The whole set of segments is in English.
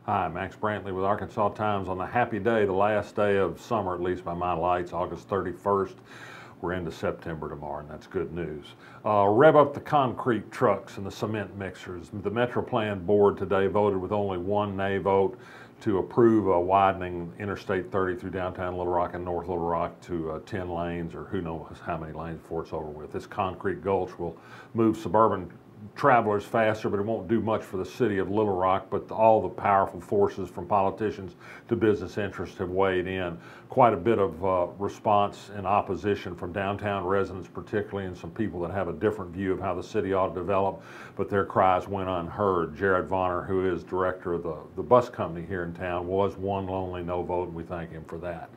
Hi, Max Brantley with Arkansas Times on the happy day, the last day of summer, at least by my lights, August 31st. We're into September tomorrow, and that's good news. Rev up the concrete trucks and the cement mixers. The Metro Plan Board today voted with only one nay vote to approve a widening Interstate 30 through downtown Little Rock and North Little Rock to 10 lanes, or who knows how many lanes before it's over with. This concrete gulch will move suburban travelers faster, but it won't do much for the city of Little Rock. But all the powerful forces, from politicians to business interests, have weighed in. Quite a bit of response and opposition from downtown residents particularly, and some people that have a different view of how the city ought to develop, but their cries went unheard. Jared Vonner, who is director of the bus company here in town, was one lonely no vote, and we thank him for that.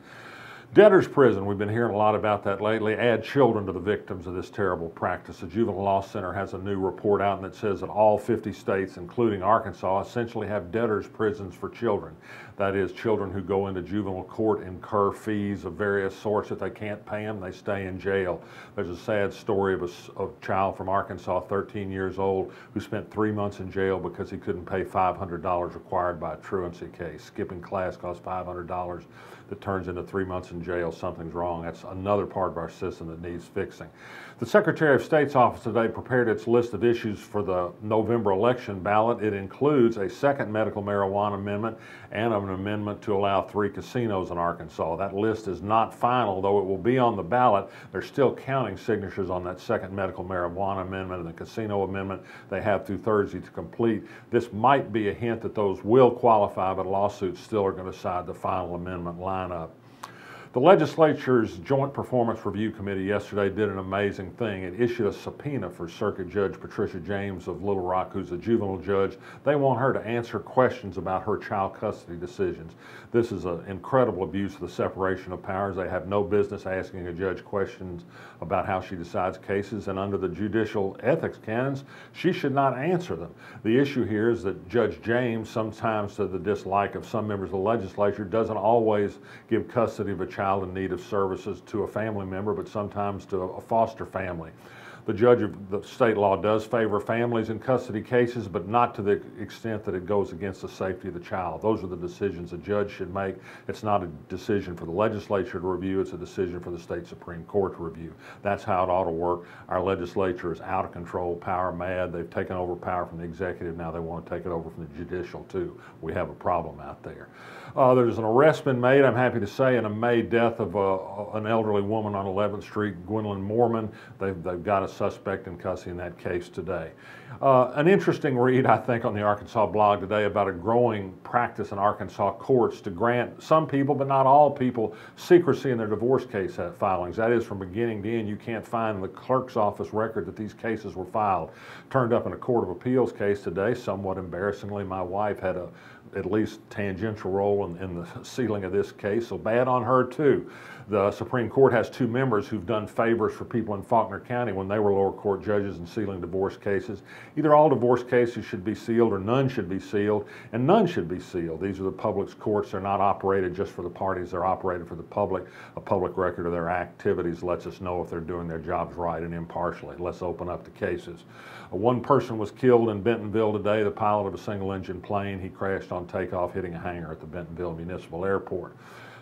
Debtors prison, we've been hearing a lot about that lately. Add children to the victims of this terrible practice. The Juvenile Law Center has a new report out, and it says that all 50 states, including Arkansas, essentially have debtors prisons for children. That is, children who go into juvenile court incur fees of various sorts. If they can't pay them, they stay in jail. There's a sad story of a child from Arkansas, 13 years old, who spent 3 months in jail because he couldn't pay $500 required by a truancy case. Skipping class costs $500. That turns into 3 months in jail. Something's wrong. That's another part of our system that needs fixing. The Secretary of State's office today prepared its list of issues for the November election ballot. It includes a second medical marijuana amendment and an amendment to allow 3 casinos in Arkansas. That list is not final, though it will be on the ballot. They're still counting signatures on that second medical marijuana amendment and the casino amendment. They have through Thursday to complete. This might be a hint that those will qualify, but lawsuits still are going to decide the final amendment lineup. The Legislature's Joint Performance Review Committee yesterday did an amazing thing. It issued a subpoena for Circuit Judge Patricia James of Little Rock, who's a juvenile judge. They want her to answer questions about her child custody decisions. This is an incredible abuse of the separation of powers. They have no business asking a judge questions about how she decides cases, and under the judicial ethics canons, she should not answer them. The issue here is that Judge James, sometimes to the dislike of some members of the legislature, doesn't always give custody of a child in need of services to a family member, but sometimes to a foster family. The judge of the state law does favor families in custody cases, but not to the extent that it goes against the safety of the child. Those are the decisions a judge should make. It's not a decision for the legislature to review, it's a decision for the state Supreme Court to review. That's how it ought to work. Our legislature is out of control, power mad. They've taken over power from the executive, now they want to take it over from the judicial too. We have a problem out there. There's an arrest been made, I'm happy to say, in a May death of an elderly woman on 11th Street, Gwendolyn Moorman. They've got a suspect in custody in that case today. An interesting read, I think, on the Arkansas blog today about a growing practice in Arkansas courts to grant some people, but not all people, secrecy in their divorce case filings. That is, from beginning to end, you can't find in the clerk's office record that these cases were filed. Turned up in a Court of Appeals case today, somewhat embarrassingly. My wife had a at least tangential role in the sealing of this case, so bad on her too. The Supreme Court has 2 members who've done favors for people in Faulkner County when they were lower court judges in sealing divorce cases. Either all divorce cases should be sealed or none should be sealed, and none should be sealed. These are the public's courts. They're not operated just for the parties. They're operated for the public. A public record of their activities lets us know if they're doing their jobs right and impartially. Let's open up the cases. One person was killed in Bentonville today, the pilot of a single-engine plane. He crashed on takeoff, hitting a hangar at the Bentonville Municipal Airport.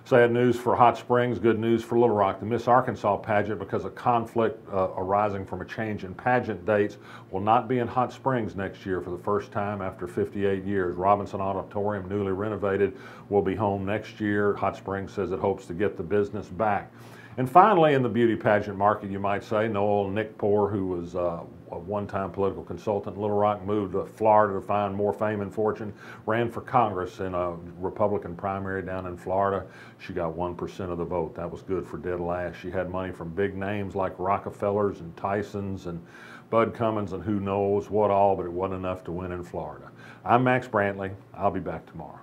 Sad news for Hot Springs, good news for Little Rock. The Miss Arkansas pageant, because of conflict arising from a change in pageant dates, will not be in Hot Springs next year for the first time after 58 years. Robinson Auditorium, newly renovated, will be home next year. Hot Springs says it hopes to get the business back. And finally, in the beauty pageant market, you might say, Noel Nickpour, who was a one-time political consultant in Little Rock, moved to Florida to find more fame and fortune, ran for Congress in a Republican primary down in Florida. She got 1% of the vote. That was good for dead last. She had money from big names like Rockefellers and Tysons and Bud Cummins and who knows what all, but it wasn't enough to win in Florida. I'm Max Brantley. I'll be back tomorrow.